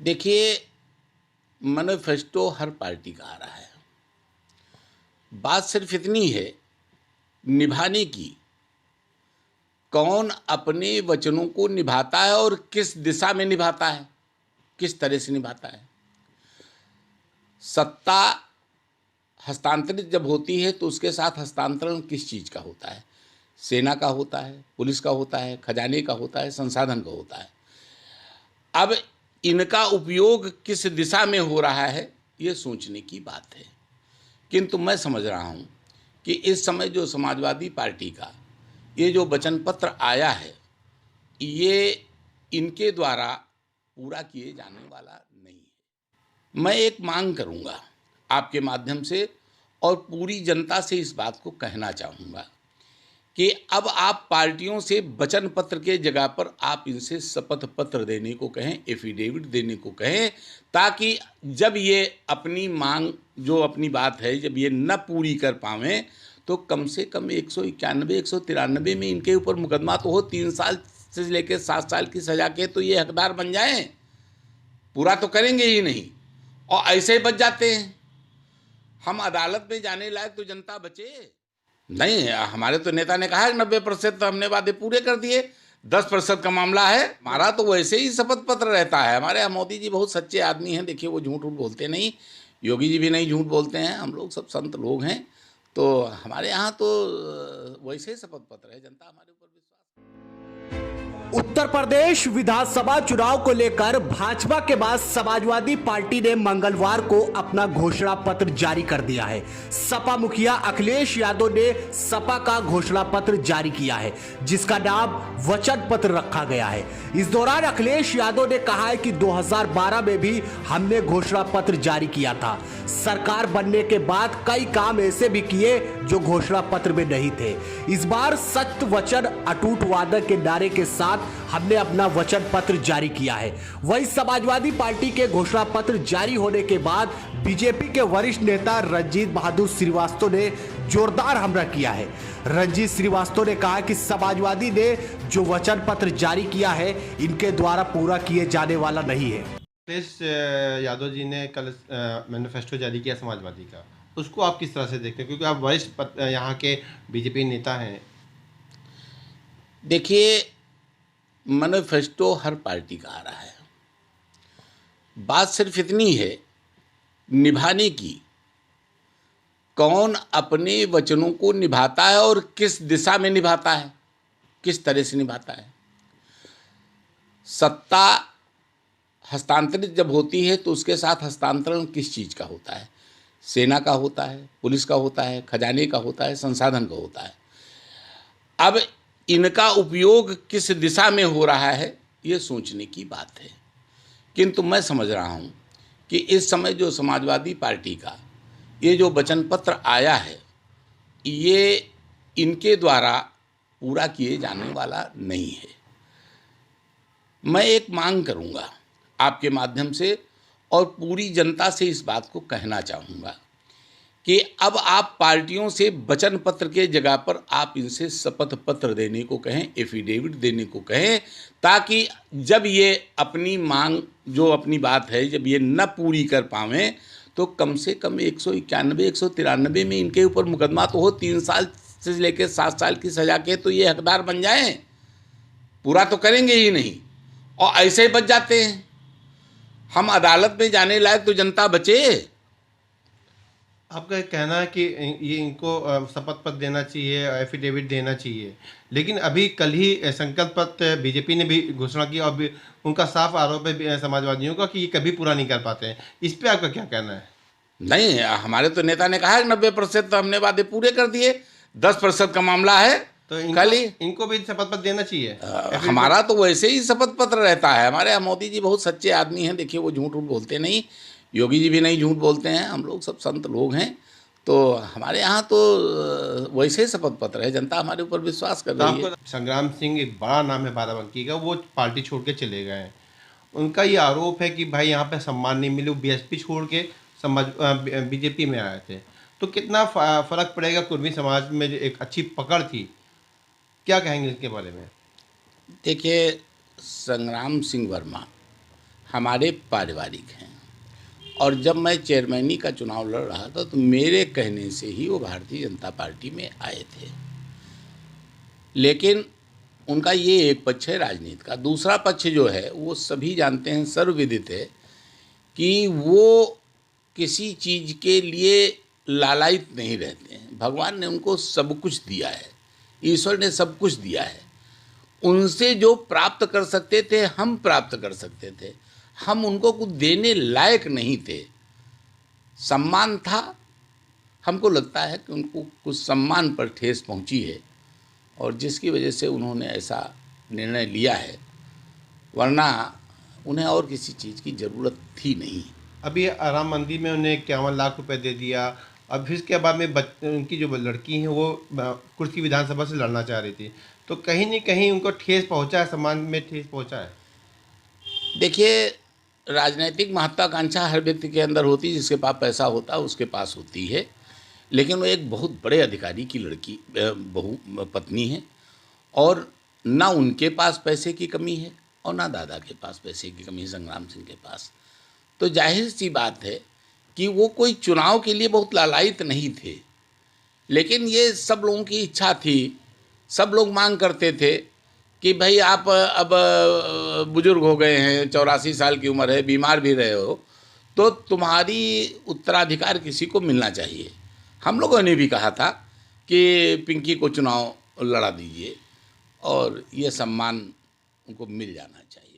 देखिए, मैनिफेस्टो हर पार्टी का आ रहा है। बात सिर्फ इतनी है निभाने की, कौन अपने वचनों को निभाता है और किस दिशा में निभाता है, किस तरह से निभाता है। सत्ता हस्तांतरित जब होती है तो उसके साथ हस्तांतरण किस चीज़ का होता है? सेना का होता है, पुलिस का होता है, खजाने का होता है, संसाधन का होता है। अब इनका उपयोग किस दिशा में हो रहा है, ये सोचने की बात है। किंतु मैं समझ रहा हूँ कि इस समय जो समाजवादी पार्टी का ये जो वचन पत्र आया है, ये इनके द्वारा पूरा किए जाने वाला नहीं है। मैं एक मांग करूँगा आपके माध्यम से और पूरी जनता से इस बात को कहना चाहूँगा कि अब आप पार्टियों से वचन पत्र के जगह पर आप इनसे शपथ पत्र देने को कहें, एफिडेविट देने को कहें, ताकि जब ये अपनी मांग जो अपनी बात है जब ये न पूरी कर पावें तो कम से कम 191 193 में इनके ऊपर मुकदमा तो हो, 3 साल से लेकर 7 साल की सजा के तो ये हकदार बन जाएं। पूरा तो करेंगे ही नहीं और ऐसे ही बच जाते हैं। हम अदालत में जाने लायक तो जनता बचे नहीं। हमारे तो नेता ने कहा है 90% तो हमने वादे पूरे कर दिए, 10% का मामला है। हमारा तो वैसे ही शपथ पत्र रहता है। हमारे यहाँ मोदी जी बहुत सच्चे आदमी हैं। देखिए, वो झूठ बोलते नहीं, योगी जी भी नहीं झूठ बोलते हैं। हम लोग सब संत लोग हैं, तो हमारे यहाँ तो वैसे ही शपथ पत्र है। जनता हमारे ऊपर विश्वास। उत्तर प्रदेश विधानसभा चुनाव को लेकर भाजपा के बाद समाजवादी पार्टी ने मंगलवार को अपना घोषणा पत्र जारी कर दिया है। सपा मुखिया अखिलेश यादव ने सपा का घोषणा पत्र जारी किया है, जिसका नाम वचन पत्र रखा गया है। इस दौरान अखिलेश यादव ने कहा है कि 2012 में भी हमने घोषणा पत्र जारी किया था। सरकार बनने के बाद कई काम ऐसे भी किए जो घोषणा पत्र में नहीं थे। इस बार सत्य वचन अटूट वादा के नारे के साथ हमने अपना वचन पत्र जारी किया है। वहीं समाजवादी पार्टी के घोषणा पत्र जारी होने के बाद बीजेपी के वरिष्ठ नेता रंजीत बहादुर श्रीवास्तव ने जोरदार हमला किया है। रंजीत श्रीवास्तव ने कहा कि समाजवादी ने जो वचन पत्र जारी किया है इनके द्वारा पूरा किए जाने वाला नहीं है। अखिलेश यादव जी ने कल मैनिफेस्टो जारी किया समाजवादी का, उसको आप किस तरह से देखते हैं, क्योंकि आप वरिष्ठ यहाँ के बीजेपी नेता हैं? देखिए, मैनिफेस्टो हर पार्टी का आ रहा है। बात सिर्फ इतनी है निभाने की, कौन अपने वचनों को निभाता है और किस दिशा में निभाता है, किस तरह से निभाता है। सत्ता हस्तांतरित जब होती है तो उसके साथ हस्तांतरण किस चीज़ का होता है? सेना का होता है, पुलिस का होता है, खजाने का होता है, संसाधन का होता है। अब इनका उपयोग किस दिशा में हो रहा है, ये सोचने की बात है। किंतु मैं समझ रहा हूँ कि इस समय जो समाजवादी पार्टी का ये जो वचन पत्र आया है, ये इनके द्वारा पूरा किए जाने वाला नहीं है। मैं एक मांग करूँगा आपके माध्यम से और पूरी जनता से इस बात को कहना चाहूँगा कि अब आप पार्टियों से वचन पत्र के जगह पर आप इनसे शपथ पत्र देने को कहें, एफिडेविट देने को कहें, ताकि जब ये अपनी मांग जो अपनी बात है जब ये न पूरी कर पावें तो कम से कम 191 193 में इनके ऊपर मुकदमा तो हो, 3 साल से लेकर 7 साल की सजा के तो ये हकदार बन जाएं। पूरा तो करेंगे ही नहीं और ऐसे ही बच जाते हैं। हम अदालत में जाने लायक तो जनता बचे। आपका कहना है कि ये इनको शपथ पत्र देना चाहिए, एफिडेविट देना चाहिए, लेकिन अभी कल ही संकल्प पत्र बीजेपी ने भी घोषणा की और उनका साफ आरोप है समाजवादियों का कि ये कभी पूरा नहीं कर पाते हैं। इस पे आपका क्या कहना है? नहीं, हमारे तो नेता ने कहा है 90% तो हमने वादे पूरे कर दिए, 10% का मामला है। तो इनको भी शपथ पत्र देना चाहिए। हमारा तो वैसे ही शपथ पत्र रहता है। हमारे यहाँ मोदी जी बहुत सच्चे आदमी हैं। देखिए, वो झूठ बोलते नहीं, योगी जी भी नहीं झूठ बोलते हैं। हम लोग सब संत लोग हैं, तो हमारे यहाँ तो वैसे ही शपथ पत्र है। जनता हमारे ऊपर विश्वास कर रही है। संग्राम सिंह एक बड़ा नाम है बाराबंकी का, वो पार्टी छोड़ के चले गए हैं। उनका ये आरोप है कि भाई यहाँ पे सम्मान नहीं मिले, वो बीएसपी छोड़ के बीजेपी में आए थे। तो कितना फ़र्क पड़ेगा कुर्मी समाज में जो एक अच्छी पकड़ थी, क्या कहेंगे इसके बारे में? देखिए, संग्राम सिंह वर्मा हमारे पारिवारिक हैं। और जब मैं चेयरमैनी का चुनाव लड़ रहा था तो मेरे कहने से ही वो भारतीय जनता पार्टी में आए थे। लेकिन उनका ये एक पक्ष है राजनीति का। दूसरा पक्ष जो है वो सभी जानते हैं, सर्वविदित है कि वो किसी चीज़ के लिए लालायित नहीं रहते हैं। भगवान ने उनको सब कुछ दिया है, ईश्वर ने सब कुछ दिया है। उनसे जो प्राप्त कर सकते थे हम प्राप्त कर सकते थे, हम उनको कुछ देने लायक नहीं थे। सम्मान था, हमको लगता है कि उनको कुछ सम्मान पर ठेस पहुंची है और जिसकी वजह से उन्होंने ऐसा निर्णय लिया है, वरना उन्हें और किसी चीज़ की ज़रूरत थी नहीं। अभी राम मंदिर में उन्हें 51 लाख रुपए दे दिया। अब फिर इसके बाद में उनकी जो लड़की हैं वो कुर्सी विधानसभा से लड़ना चाह रही थी, तो कहीं न कहीं उनको ठेस पहुंचा है, सम्मान में ठेस पहुंचा है। देखिए, राजनीतिक महत्वाकांक्षा हर व्यक्ति के अंदर होती है, जिसके पास पैसा होता है उसके पास होती है। लेकिन वो एक बहुत बड़े अधिकारी की लड़की बहू पत्नी है और ना उनके पास पैसे की कमी है और ना दादा के पास पैसे की कमी है, संग्राम सिंह के पास। तो जाहिर सी बात है कि वो कोई चुनाव के लिए बहुत लालायित नहीं थे। लेकिन ये सब लोगों की इच्छा थी, सब लोग मांग करते थे कि भाई आप अब बुजुर्ग हो गए हैं, 84 साल की उम्र है, बीमार भी रहे हो, तो तुम्हारी उत्तराधिकार किसी को मिलना चाहिए। हम लोगों ने भी कहा था कि पिंकी को चुनाव लड़ा दीजिए और ये सम्मान उनको मिल जाना चाहिए।